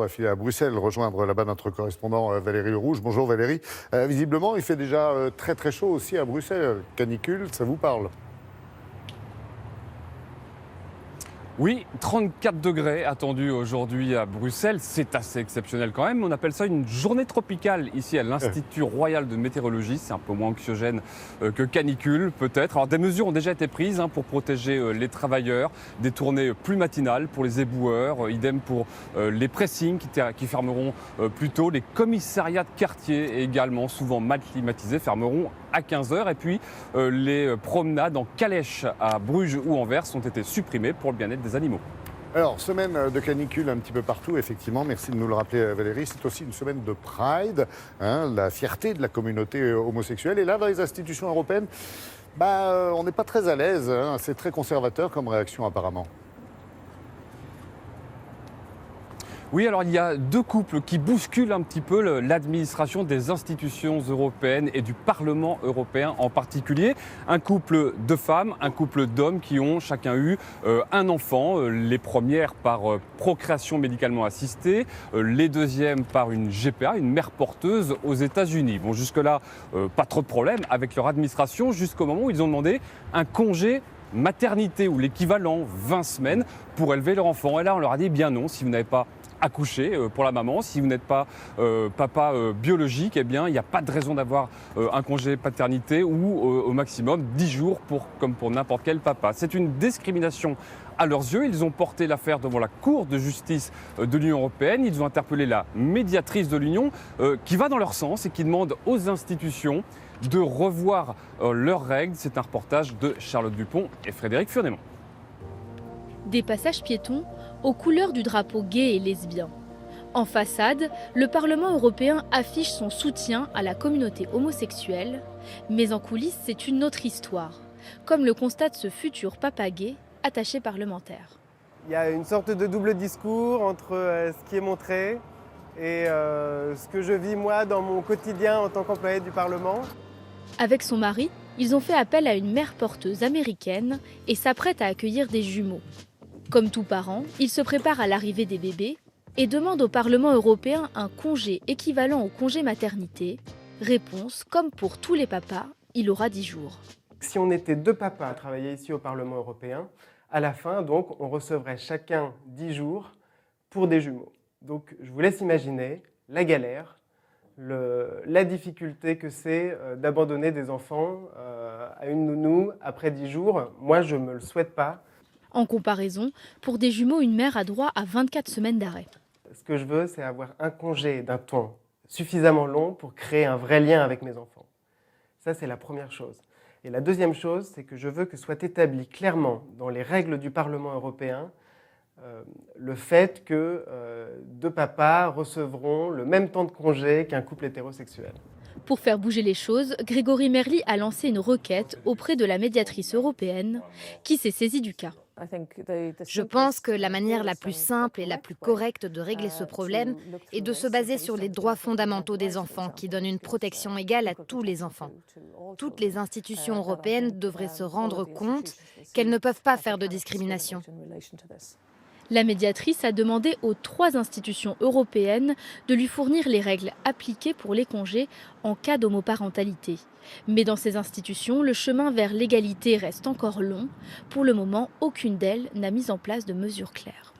va filer à Bruxelles, rejoindre là-bas notre correspondant Valérie Lerouge. Bonjour Valérie. Visiblement, il fait déjà très très chaud aussi à Bruxelles. Canicule, ça vous parle ? Oui, 34 degrés attendus aujourd'hui à Bruxelles. C'est assez exceptionnel quand même. On appelle ça une journée tropicale ici à l'Institut Royal de Météorologie. C'est un peu moins anxiogène que canicule peut-être. Alors des mesures ont déjà été prises pour protéger les travailleurs. Des tournées plus matinales pour les éboueurs. Idem pour les pressings qui fermeront plus tôt. Les commissariats de quartier également, souvent mal climatisés, fermeront à 15h. Et puis les promenades en calèche à Bruges ou Anvers ont été supprimées pour le bien-être des animaux. Alors, semaine de canicule un petit peu partout, effectivement. Merci de nous le rappeler, Valérie. C'est aussi une semaine de Pride, la fierté de la communauté homosexuelle. Et là, dans les institutions européennes, on n'est pas très à l'aise. C'est très conservateur comme réaction, apparemment. Oui, alors il y a deux couples qui bousculent un petit peu l'administration des institutions européennes et du Parlement européen en particulier. Un couple de femmes, un couple d'hommes qui ont chacun eu un enfant. Les premières par procréation médicalement assistée, les deuxièmes par une GPA, une mère porteuse aux États-Unis. Bon, jusque-là, pas trop de problèmes avec leur administration, jusqu'au moment où ils ont demandé un congé maternité ou l'équivalent 20 semaines pour élever leur enfant. Et là, on leur a dit bien non, si vous n'avez pas accoucher pour la maman. Si vous n'êtes pas papa biologique, eh bien, il n'y a pas de raison d'avoir un congé paternité ou au maximum 10 jours comme pour n'importe quel papa. C'est une discrimination à leurs yeux. Ils ont porté l'affaire devant la Cour de justice de l'Union européenne. Ils ont interpellé la médiatrice de l'Union qui va dans leur sens et qui demande aux institutions de revoir leurs règles. C'est un reportage de Charlotte Dupont et Frédéric Furnémont. Des passages piétons aux couleurs du drapeau gay et lesbien. En façade, le Parlement européen affiche son soutien à la communauté homosexuelle, mais en coulisses, c'est une autre histoire, comme le constate ce futur papa gay, attaché parlementaire. Il y a une sorte de double discours entre ce qui est montré et ce que je vis moi dans mon quotidien en tant qu'employé du Parlement. Avec son mari, ils ont fait appel à une mère porteuse américaine et s'apprêtent à accueillir des jumeaux. Comme tout parent, ils se préparent à l'arrivée des bébés et demandent au Parlement européen un congé équivalent au congé maternité. Réponse, comme pour tous les papas, il aura 10 jours. Si on était deux papas à travailler ici au Parlement européen, à la fin, donc, on recevrait chacun 10 jours pour des jumeaux. Donc, je vous laisse imaginer la galère, la difficulté que c'est d'abandonner des enfants à une nounou après 10 jours. Moi, je ne me le souhaite pas. En comparaison, pour des jumeaux, une mère a droit à 24 semaines d'arrêt. Ce que je veux, c'est avoir un congé d'un temps suffisamment long pour créer un vrai lien avec mes enfants. Ça, c'est la première chose. Et la deuxième chose, c'est que je veux que soit établi clairement dans les règles du Parlement européen le fait que deux papas recevront le même temps de congé qu'un couple hétérosexuel. Pour faire bouger les choses, Grégory Merli a lancé une requête auprès de la médiatrice européenne qui s'est saisie du cas. Je pense que la manière la plus simple et la plus correcte de régler ce problème est de se baser sur les droits fondamentaux des enfants qui donnent une protection égale à tous les enfants. Toutes les institutions européennes devraient se rendre compte qu'elles ne peuvent pas faire de discrimination. La médiatrice a demandé aux 3 institutions européennes de lui fournir les règles appliquées pour les congés en cas d'homoparentalité. Mais dans ces institutions, le chemin vers l'égalité reste encore long. Pour le moment, aucune d'elles n'a mis en place de mesures claires.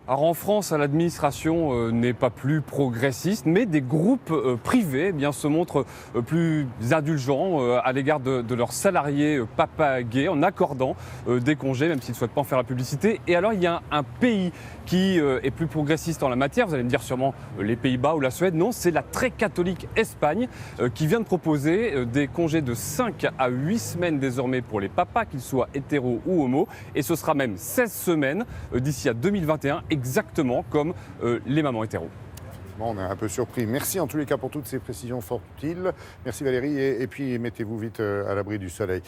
Alors en France, l'administration n'est pas plus progressiste, mais des groupes privés se montrent plus indulgents à l'égard de leurs salariés papa gays en accordant des congés, même s'ils ne souhaitent pas en faire la publicité. Et alors il y a un pays qui est plus progressiste en la matière, vous allez me dire sûrement les Pays-Bas ou la Suède. Non, c'est la très catholique Espagne qui vient de proposer des congés de 5 à 8 semaines désormais pour les papas, qu'ils soient hétéros ou homo. Et ce sera même 16 semaines d'ici à 2021, exactement comme les mamans hétéros. On est un peu surpris. Merci en tous les cas pour toutes ces précisions fort utiles. Merci Valérie et puis mettez-vous vite à l'abri du soleil.